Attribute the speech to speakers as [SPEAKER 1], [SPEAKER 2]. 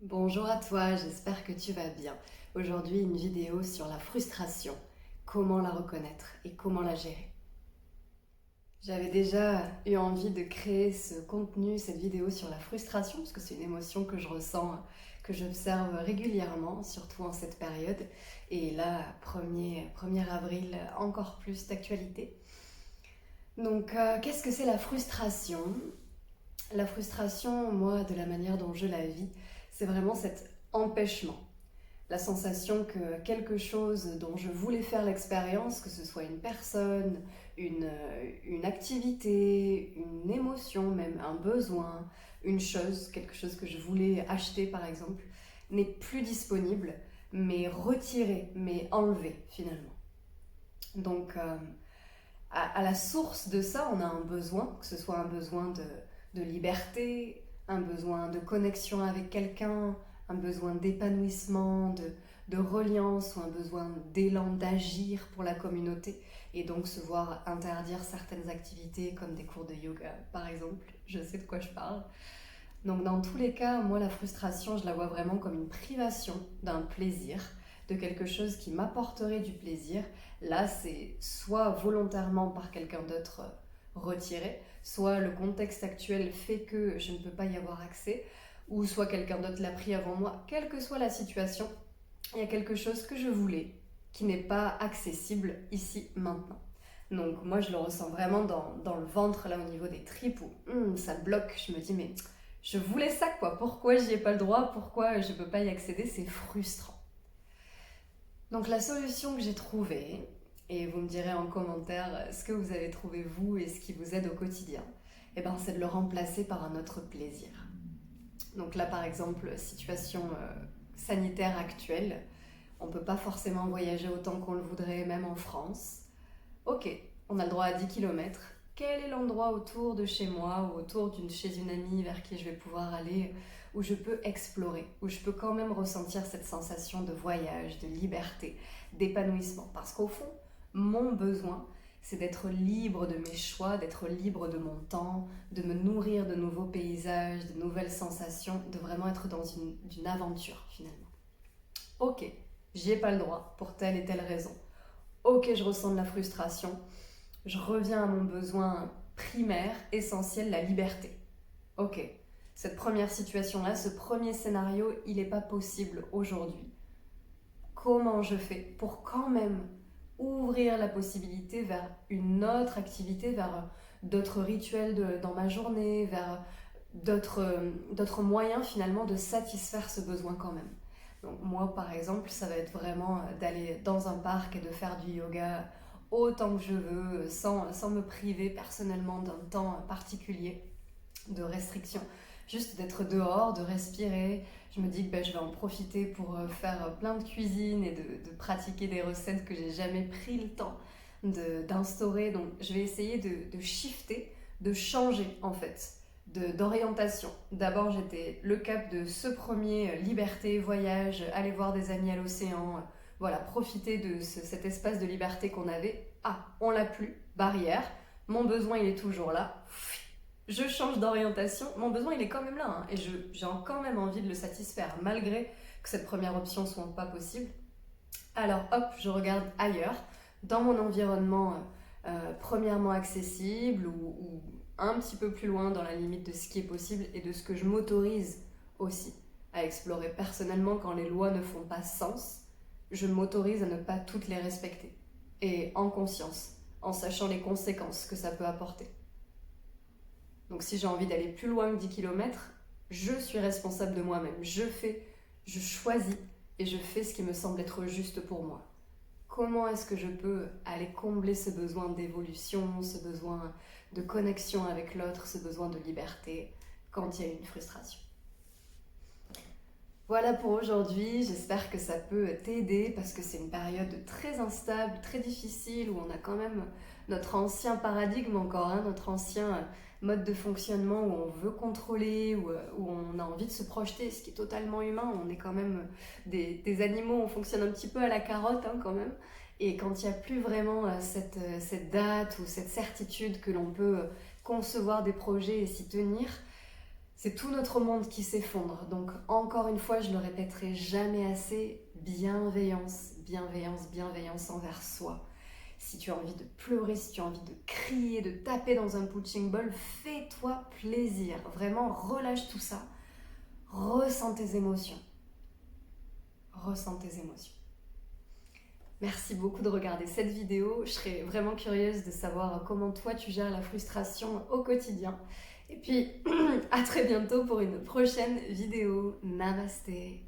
[SPEAKER 1] Bonjour à toi, j'espère que tu vas bien. Aujourd'hui, une vidéo sur la frustration, comment la reconnaître et comment la gérer. J'avais déjà eu envie de créer ce contenu, cette vidéo sur la frustration, parce que c'est une émotion que je ressens, que j'observe régulièrement, surtout en cette période. Et là, 1er avril, encore plus d'actualité. Donc, qu'est-ce que c'est la frustration? La frustration, moi, de la manière dont je la vis, c'est vraiment cet empêchement. La sensation que quelque chose dont je voulais faire l'expérience, que ce soit une personne, une activité, une émotion, même un besoin, une chose, quelque chose que je voulais acheter par exemple, n'est plus disponible, mais retiré, mais enlevé finalement. Donc à la source de ça, on a un besoin, que ce soit un besoin de liberté, un besoin de connexion avec quelqu'un, un besoin d'épanouissement, de reliance ou un besoin d'élan d'agir pour la communauté et donc se voir interdire certaines activités comme des cours de yoga par exemple, je sais de quoi je parle. Donc dans tous les cas, moi la frustration, je la vois vraiment comme une privation d'un plaisir, de quelque chose qui m'apporterait du plaisir. Là, c'est soit volontairement par quelqu'un d'autre retiré, soit le contexte actuel fait que je ne peux pas y avoir accès, ou soit quelqu'un d'autre l'a pris avant moi. Quelle que soit la situation, il y a quelque chose que je voulais qui n'est pas accessible ici, maintenant. Donc moi, je le ressens vraiment dans le ventre, là, au niveau des tripes, où ça bloque. Je me dis, mais je voulais ça, quoi. Pourquoi j'y ai pas le droit? Pourquoi je peux pas y accéder? C'est frustrant. Donc la solution que j'ai trouvée, et vous me direz en commentaire ce que vous avez trouvé vous et ce qui vous aide au quotidien, eh ben, c'est de le remplacer par un autre plaisir. Donc là par exemple, situation sanitaire actuelle, on ne peut pas forcément voyager autant qu'on le voudrait, même en France. Ok, on a le droit à 10 km. Quel est l'endroit autour de chez moi ou autour chez une amie vers qui je vais pouvoir aller, où je peux explorer, où je peux quand même ressentir cette sensation de voyage, de liberté, d'épanouissement? Parce qu'au fond, mon besoin, c'est d'être libre de mes choix, d'être libre de mon temps, de me nourrir de nouveaux paysages, de nouvelles sensations, de vraiment être dans une aventure finalement. Ok, j'y ai pas le droit pour telle et telle raison. Ok, je ressens de la frustration. Je reviens à mon besoin primaire, essentiel, la liberté. Ok, cette première situation-là, ce premier scénario, il n'est pas possible aujourd'hui. Comment je fais pour quand même ouvrir la possibilité vers une autre activité, vers d'autres rituels dans ma journée, vers d'autres moyens finalement de satisfaire ce besoin quand même. Donc moi par exemple, ça va être vraiment d'aller dans un parc et de faire du yoga autant que je veux, sans me priver personnellement d'un temps particulier de restriction. Juste d'être dehors, de respirer. Je me dis que je vais en profiter pour faire plein de cuisine et de pratiquer des recettes que j'ai jamais pris le temps d'instaurer. Donc je vais essayer de shifter, de changer en fait d'orientation. D'abord, j'étais le cap de ce premier liberté, voyage, aller voir des amis à l'océan, voilà, profiter de cet espace de liberté qu'on avait. Ah, on l'a plus, barrière, mon besoin il est toujours là. Je change d'orientation, mon besoin il est quand même là, hein, et j'ai quand même envie de le satisfaire, malgré que cette première option soit pas possible. Alors hop, je regarde ailleurs, dans mon environnement premièrement accessible ou un petit peu plus loin dans la limite de ce qui est possible et de ce que je m'autorise aussi à explorer personnellement quand les lois ne font pas sens. Je m'autorise à ne pas toutes les respecter et en conscience, en sachant les conséquences que ça peut apporter. Donc si j'ai envie d'aller plus loin que 10 km, je suis responsable de moi-même. Je choisis et je fais ce qui me semble être juste pour moi. Comment est-ce que je peux aller combler ce besoin d'évolution, ce besoin de connexion avec l'autre, ce besoin de liberté quand il y a une frustration? Voilà pour aujourd'hui, j'espère que ça peut t'aider parce que c'est une période très instable, très difficile où on a quand même notre ancien paradigme encore, hein, notre ancien mode de fonctionnement où on veut contrôler, où on a envie de se projeter, ce qui est totalement humain. On est quand même des animaux, on fonctionne un petit peu à la carotte hein, quand même. Et quand il n'y a plus vraiment cette date ou cette certitude que l'on peut concevoir des projets et s'y tenir, C'est tout notre monde qui s'effondre. Donc encore une fois, je le répéterai jamais assez, bienveillance, bienveillance, bienveillance envers soi. Si tu as envie de pleurer, si tu as envie de crier, de taper dans un punching ball, fais-toi plaisir. Vraiment, relâche tout ça. Ressens tes émotions. Ressens tes émotions. Merci beaucoup de regarder cette vidéo. Je serais vraiment curieuse de savoir comment toi tu gères la frustration au quotidien. Et puis, à très bientôt pour une prochaine vidéo. Namasté.